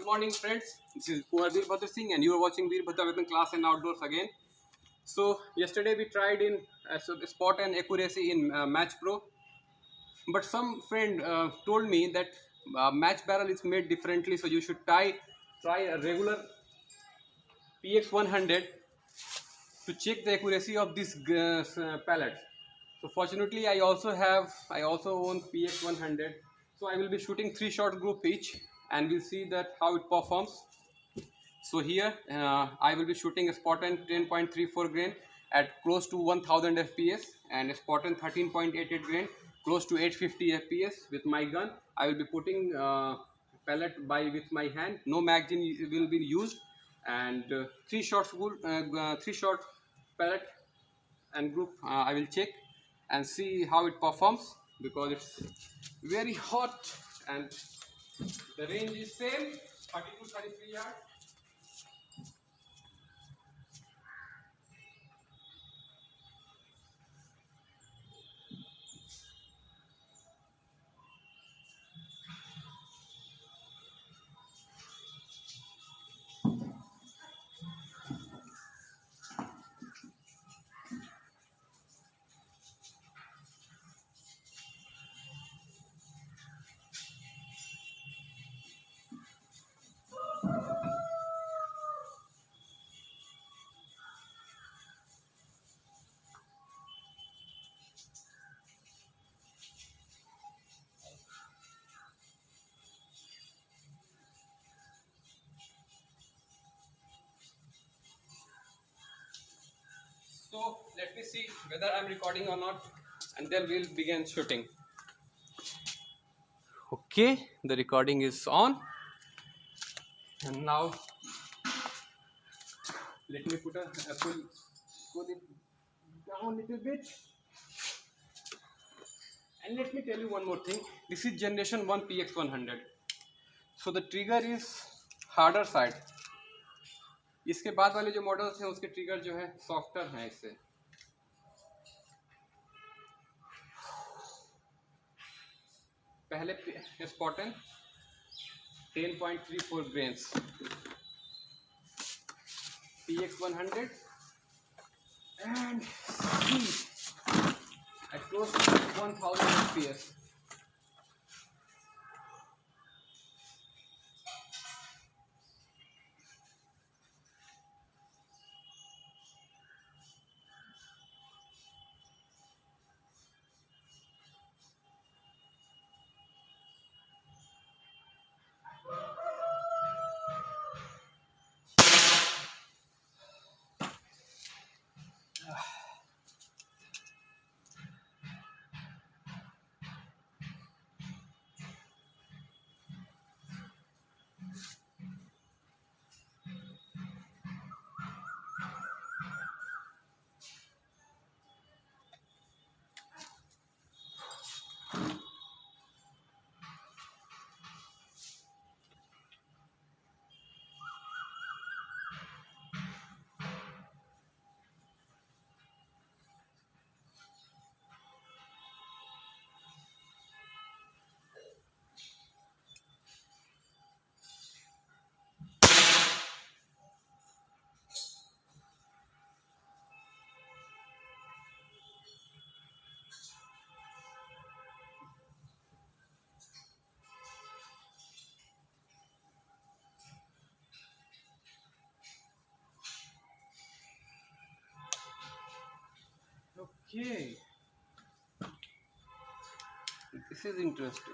morning, friends. This is Kumar Veerbhadra Singh, and you are watching Veerbhadra Vedan Class and Outdoors again. So yesterday we tried in spot and accuracy in Match Pro, but some friend told me that Match Barrel is made differently, so you should try a regular PX 100 to check the accuracy of this pallet. So fortunately, I also own PX 100, so I will be shooting 3-shot group each, and we'll see that how it performs. So here I will be shooting a Spartan 10.34 grain at close to 1000 fps and a Spartan 13.88 grain close to 850 fps with my gun. I will be putting pellet by with my hand. No magazine will be used, and 3 shot pellet and group I will check and see how it performs, because it's very hot and the range is same 30 to 33 yards. So let me see whether I'm recording or not, and then we'll begin shooting. Okay, the recording is on, and now let me pull it down a little bit. And let me tell you one more thing. This is generation 1 PX 100. So the trigger is harder side. इसके बाद वाले जो models हैं उसके trigger जो है softer हैं इससे. पहले स्पॉटन 10.34 grains PX 100 and speed at close to 1000 fps. Okay, this is interesting.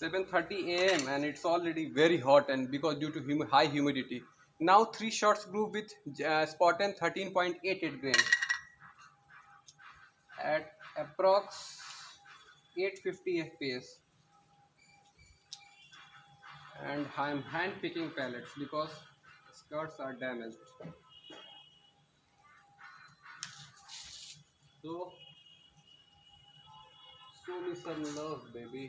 7:30 a.m. and it's already very hot, and because due to high humidity. Now 3 shots groove with Spartan 13.88 grain at approx 850 fps, and I'm hand picking pellets because skirts are damaged. So show me some love, baby.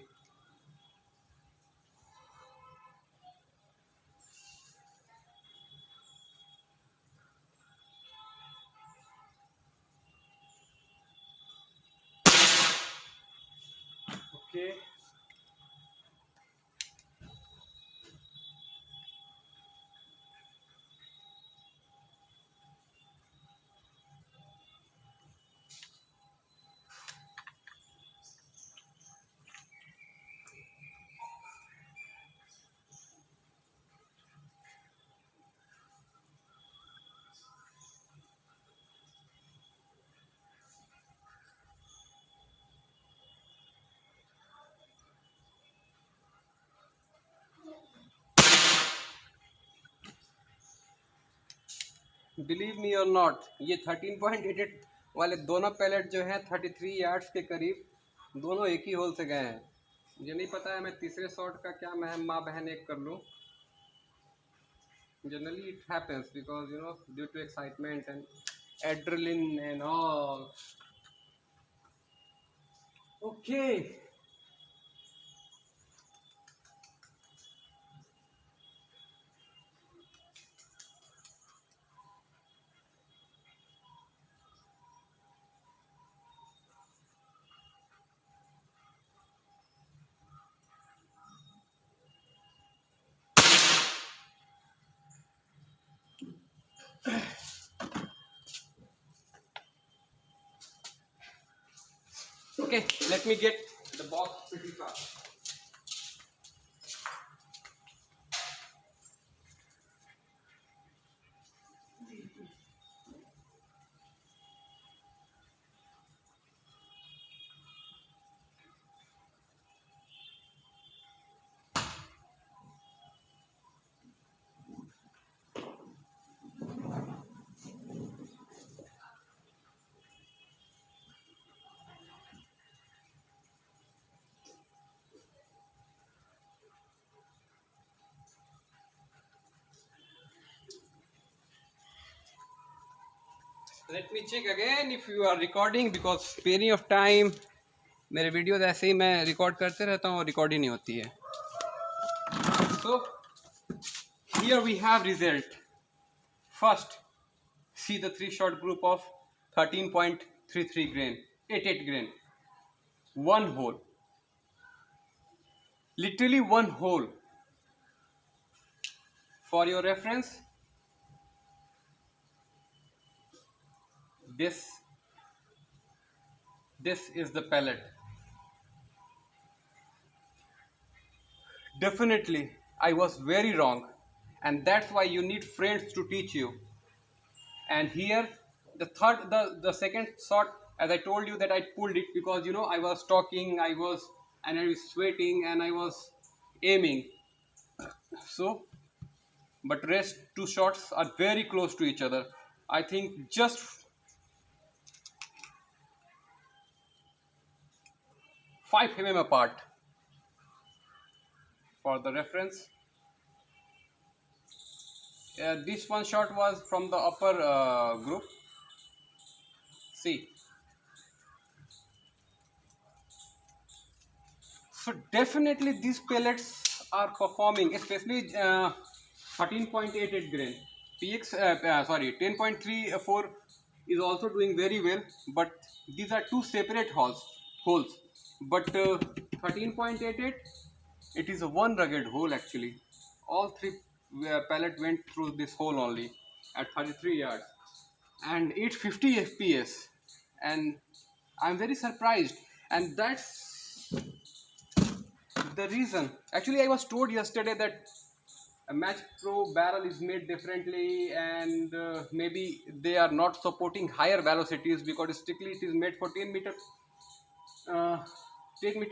Okay. Believe me और not, ये 13.88 वाले दोनों palette जो हैं 33 yards के करीब दोनों एक ही होल से गए हैं. मुझे नहीं पता है मैं तीसरे शॉट का क्या मैं माँ बहन एक कर लूँ. Generally it happens because due to excitement and adrenaline and all. Okay. Okay, let me get the box pretty fast. Let me check again if you are recording because sparing of time. मेरे videos ऐसे ही मैं record करते रहता हूँ और record ही नहीं होती है. So here we have result. First, see the 3 shot group of 13.33 grain, 88 grain. One hole. Literally one hole. For your reference, this is the pellet. Definitely I was very wrong, and that's why you need friends to teach you. And here the second shot, as I told you that I pulled it because I was talking, I was sweating and I was aiming. So but rest 2 shots are very close to each other. I think just 5 mm apart. For the reference, this one shot was from the upper group. See, so definitely these pellets are performing, especially 13.88 grain. PX 10.34 is also doing very well, but these are 2 separate holes. But 13.88, it is a one rugged hole actually. All 3 pellet went through this hole only at 33 yards and 850 fps, and I'm very surprised. And that's the reason. Actually, I was told yesterday that a Match Pro barrel is made differently, and maybe they are not supporting higher velocities because strictly it is made for 10 meter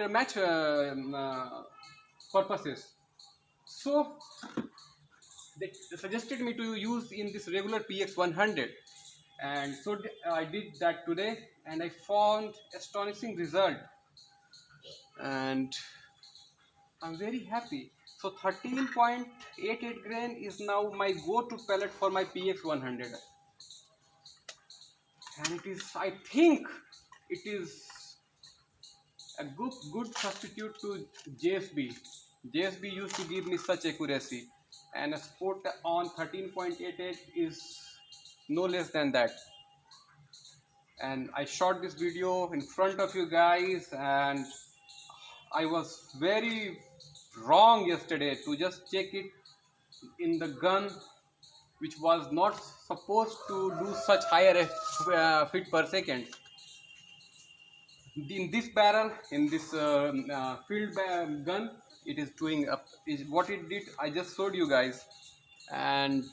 match purposes. So they suggested me to use in this regular PX100, and so I did that today, and I found astonishing result, and I'm very happy. So 13.88 grain is now my go-to pellet for my PX100, and it is, I think it is a good substitute to JSB. JSB used to give me such accuracy, and a sport on 13.88 is no less than that. And I shot this video in front of you guys, and I was very wrong yesterday to just check it in the gun, which was not supposed to do such higher feet per second. In this barrel, in this field gun, it is doing up, is what it did. I just showed you guys, and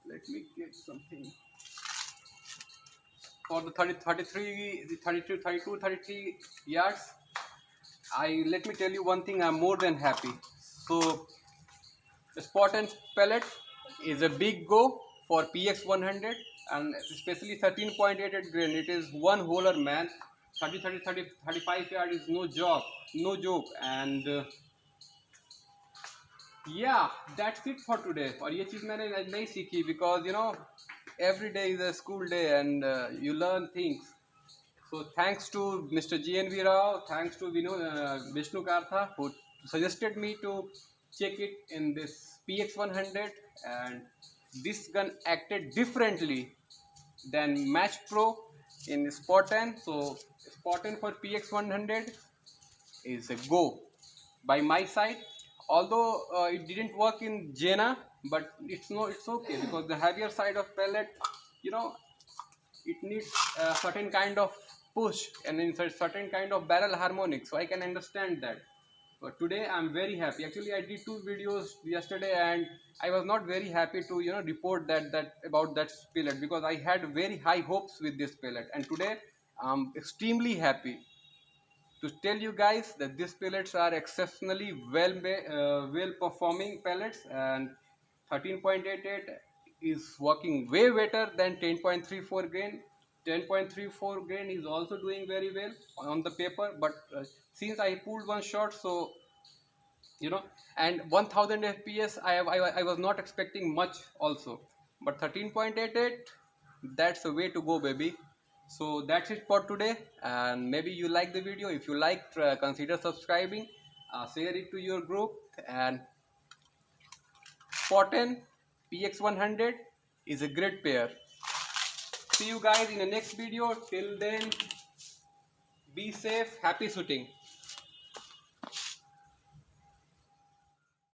let me get something for the 33 yards. Let me tell you one thing, I'm more than happy. So the Spartan pellet is a big go for PX100, and especially 13.88 grain. It is one holer, man. 35 yard is no joke. And yeah, that's it for today. और ये चीज़ मैंने नहीं सीखी, because you know every day is a school day, and you learn things. So thanks to Mr. GNV Rao, thanks to Vishnu Kartha, who suggested me to check it in this PX100, and this gun acted differently than Match Pro in Spartan. So Spartan for PX100 is a go by my side. Although it didn't work in Jena, but it's okay, because the heavier side of pellet, you know, it needs a certain kind of push and in certain kind of barrel harmonics, so I can understand that. But today I'm very happy. Actually, I did 2 videos yesterday, and I was not very happy to report that about that pellet, because I had very high hopes with this pellet, and today I'm extremely happy to tell you guys that these pellets are exceptionally well performing pellets, and 13.88 is working way better than 10.34 grain. 10.34 grain is also doing very well on the paper, but since I pulled one shot, so and 1000 fps, I was not expecting much also, but 13.88, that's the way to go, baby. So that's it for today, and maybe you like the video. If you like, consider subscribing, share it to your group. And Spartan PX100 is a great pair. See you guys in the next video. Till then, be safe, happy shooting.